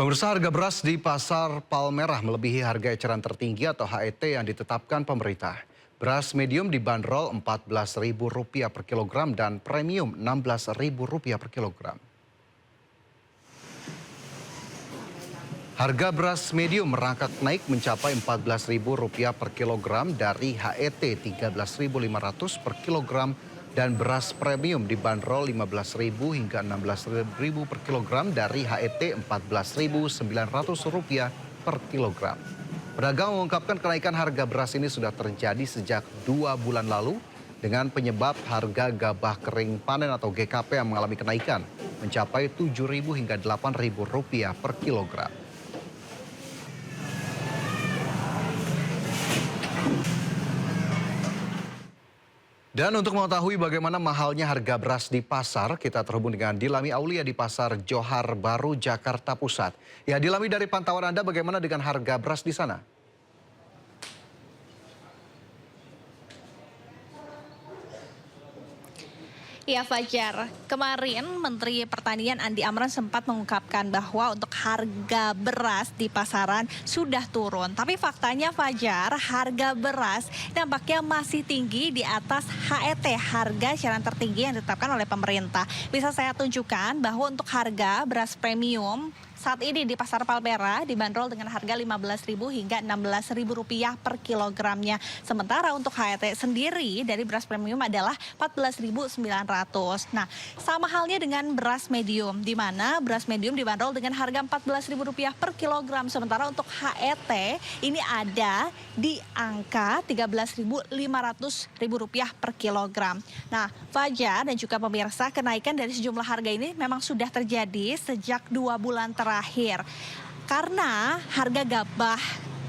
Pemirsa, harga beras di Pasar Palmerah melebihi harga eceran tertinggi atau HET yang ditetapkan pemerintah. Beras medium dibanderol Rp14.000 per kilogram dan premium Rp16.000 per kilogram. Harga beras medium merangkak naik mencapai Rp14.000 per kilogram dari HET Rp13.500 per kilogram dan beras premium dibanderol Rp15.000 hingga Rp16.000 per kilogram dari HET Rp14.900 per kilogram. Pedagang mengungkapkan kenaikan harga beras ini sudah terjadi sejak 2 bulan lalu dengan penyebab harga gabah kering panen atau GKP yang mengalami kenaikan mencapai Rp7.000 hingga Rp8.000 per kilogram. Dan untuk mengetahui bagaimana mahalnya harga beras di pasar, kita terhubung dengan Dilami Aulia di Pasar Johar Baru, Jakarta Pusat. Ya, Dilami, dari pantauan Anda bagaimana dengan harga beras di sana? Ya Fajar, kemarin Menteri Pertanian Andi Amran sempat mengungkapkan bahwa untuk harga beras di pasaran sudah turun. Tapi faktanya Fajar, harga beras nampaknya masih tinggi di atas HET, harga eceran tertinggi yang ditetapkan oleh pemerintah. Bisa saya tunjukkan bahwa untuk harga beras premium saat ini di Pasar Palmerah dibanderol dengan harga Rp15.000 hingga Rp16.000 per kilogramnya. Sementara untuk HET sendiri dari beras premium adalah Rp14.900. Nah, sama halnya dengan beras medium, di mana beras medium dibanderol dengan harga Rp14.000 per kilogram. Sementara untuk HET ini ada di angka Rp13.500 per kilogram. Nah, Fajar dan juga pemirsa, kenaikan dari sejumlah harga ini memang sudah terjadi sejak 2 bulan terakhir. Karena harga gabah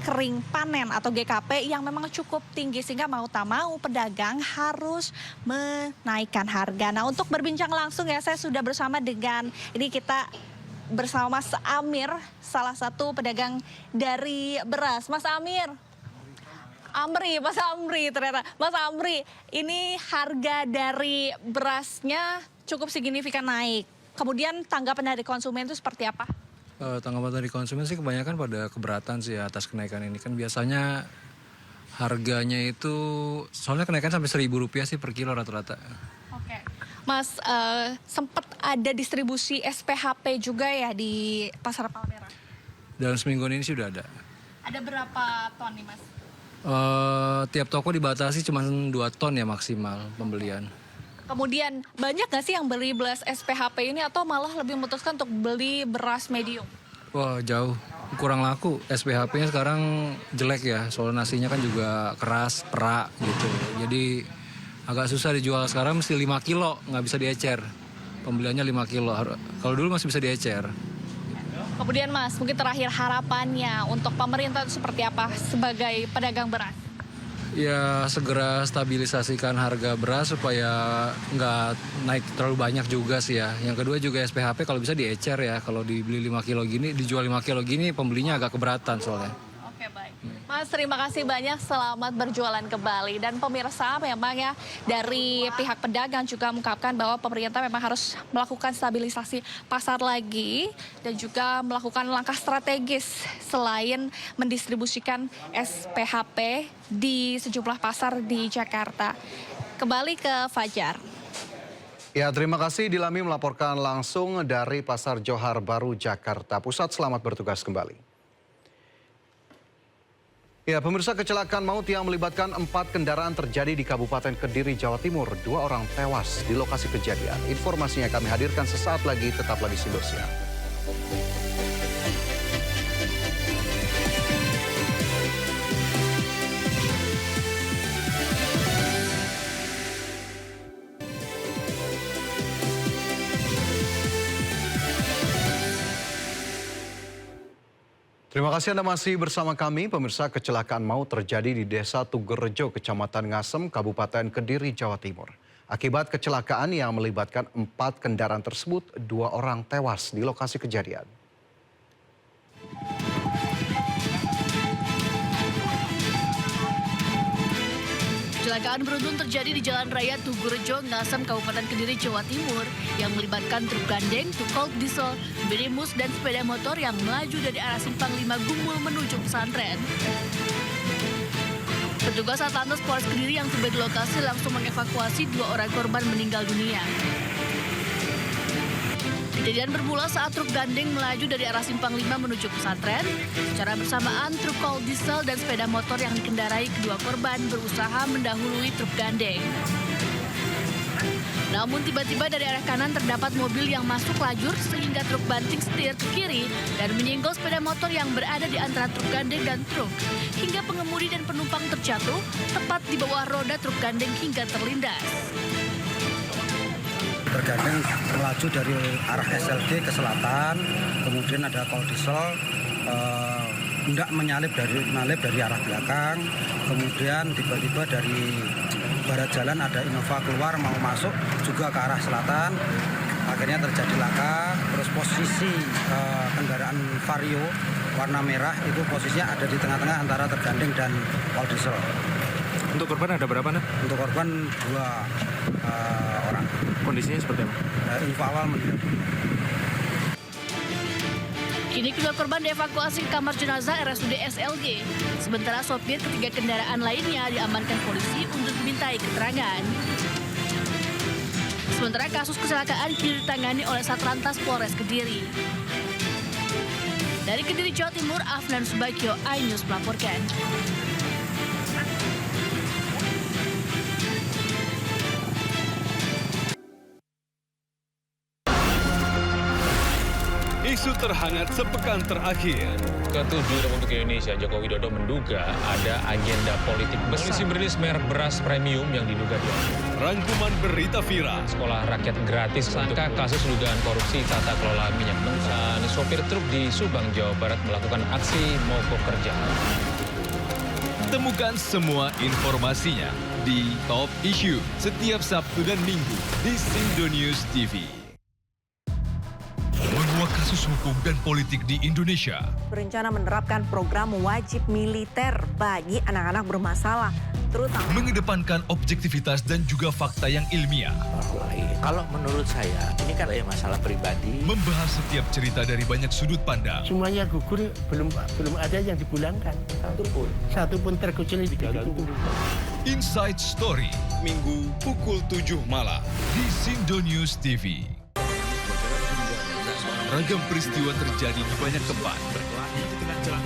kering panen atau GKP yang memang cukup tinggi sehingga mau tak mau pedagang harus menaikkan harga. Nah, untuk berbincang langsung ya, saya sudah bersama dengan Mas Amir, salah satu pedagang dari beras. Mas Amri ternyata. Mas Amri, ini harga dari berasnya cukup signifikan naik. Kemudian tanggapan dari konsumen itu seperti apa? Tanggapan dari konsumen sih kebanyakan pada keberatan sih atas kenaikan ini. Kan biasanya harganya itu, soalnya kenaikan sampai Rp1.000 sih per kilo rata-rata. Oke. Mas, sempat ada distribusi SPHP juga ya di Pasar Palmerah? Dalam seminggu ini sudah ada. Ada berapa ton nih Mas? Tiap toko dibatasi cuma 2 ton ya maksimal pembelian. Kemudian banyak nggak sih yang beli beras SPHP ini atau malah lebih memutuskan untuk beli beras medium? Wah, jauh. Kurang laku. SPHP-nya sekarang jelek ya. Soal nasinya kan juga keras, perak gitu. Jadi agak susah dijual sekarang, mesti 5 kilo, nggak bisa diecer. Pembeliannya 5 kilo. Kalau dulu masih bisa diecer. Kemudian Mas, mungkin terakhir harapannya untuk pemerintah itu seperti apa sebagai pedagang beras? Ya, segera stabilisasikan harga beras supaya nggak naik terlalu banyak juga sih ya. Yang kedua juga SPHP kalau bisa diecer ya. Kalau dibeli 5 kilo gini, dijual 5 kilo gini, pembelinya agak keberatan soalnya. Oke, baik. Mas, terima kasih banyak. Selamat berjualan kembali. Dan pemirsa, memang ya dari pihak pedagang juga mengungkapkan bahwa pemerintah memang harus melakukan stabilisasi pasar lagi dan juga melakukan langkah strategis selain mendistribusikan SPHP di sejumlah pasar di Jakarta. Kembali ke Fajar. Ya, terima kasih Dilami melaporkan langsung dari Pasar Johar Baru, Jakarta Pusat. Selamat bertugas kembali. Ya, pemirsa, kecelakaan maut yang melibatkan 4 kendaraan terjadi di Kabupaten Kediri, Jawa Timur. 2 orang tewas di lokasi kejadian. Informasinya kami hadirkan sesaat lagi, tetaplah di Indosiar. Terima kasih Anda masih bersama kami. Pemirsa, kecelakaan maut terjadi di Desa Tugerrejo, Kecamatan Ngasem, Kabupaten Kediri, Jawa Timur. Akibat kecelakaan yang melibatkan 4 kendaraan tersebut, 2 orang tewas di lokasi kejadian. Kecelakaan beruntun terjadi di Jalan Raya Tugurejo, Ngasem, Kabupaten Kediri, Jawa Timur yang melibatkan truk gandeng, truk cold diesel, minibus dan sepeda motor yang melaju dari arah Simpang 5 Gumul menuju pesantren. Petugas Satlantas Polres Kediri yang tiba di lokasi langsung mengevakuasi 2 orang korban meninggal dunia. Kejadian bermula saat truk gandeng melaju dari arah Simpang 5 menuju pesantren. Secara bersamaan, truk kol diesel dan sepeda motor yang dikendarai kedua korban berusaha mendahului truk gandeng. Namun tiba-tiba dari arah kanan terdapat mobil yang masuk lajur sehingga truk banting setir ke kiri dan menyenggol sepeda motor yang berada di antara truk gandeng dan truk. Hingga pengemudi dan penumpang terjatuh tepat di bawah roda truk gandeng hingga terlindas. Bergandeng melaju dari arah SLG ke selatan, kemudian ada kol diesel hendak menyalip dari arah belakang, kemudian tiba-tiba dari barat jalan ada Innova keluar mau masuk juga ke arah selatan, akhirnya terjadi laka. Terus posisi kendaraan Vario warna merah itu posisinya ada di tengah-tengah antara tergandeng dan kol diesel. Untuk korban ada berapa, Nak? Untuk korban 2 orang. Kondisinya seperti apa? Info awal meninggal. Kini kedua korban dievakuasi ke kamar jenazah RSUD SLG. Sementara sopir ketiga kendaraan lainnya diamankan polisi untuk dimintai keterangan. Sementara kasus kecelakaan kini ditangani oleh Satlantas Polres Kediri. Dari Kediri, Jawa Timur, Afnan Subagio, iNews melaporkan. Isu terhangat sepekan terakhir. Ketujuh Republik Indonesia, Joko Widodo menduga ada agenda politik besar. Polisi merilis merek beras premium yang diduga diambil. Rangkuman berita viral. Sekolah rakyat gratis untuk kasus dugaan korupsi tata kelola minyak mentah. Sopir truk di Subang, Jawa Barat melakukan aksi mogok kerja. Temukan semua informasinya di Top Issue setiap Sabtu dan Minggu di Sindonews TV. Menguak kasus hukum dan politik di Indonesia. Berencana menerapkan program wajib militer bagi anak-anak bermasalah, terutama Mengedepankan objektivitas dan juga fakta yang ilmiah. Kalau menurut saya, ini kan masalah pribadi. Membahas setiap cerita dari banyak sudut pandang. Semuanya gugur, belum ada yang dipulangkan. Satu pun terkecuali digantung. Inside Story, Minggu pukul 7 malam di Sindonews TV. Ragam peristiwa terjadi di banyak tempat.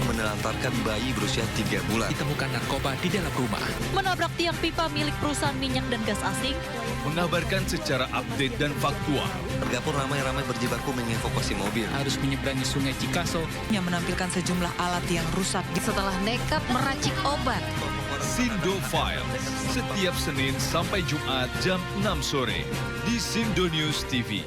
Menelantarkan bayi berusia 3 bulan. Ditemukan narkoba di dalam rumah. Menabrak tiang pipa milik perusahaan minyak dan gas asing. Mengabarkan secara update dan faktual. Warga pun ramai-ramai berjibaku mengevakuasi mobil. Harus menyeberangi sungai Cikaso. yang menampilkan sejumlah alat yang rusak Setelah nekat meracik obat. Sindo Files, setiap Senin sampai Jumat jam 6 sore di Sindonews TV.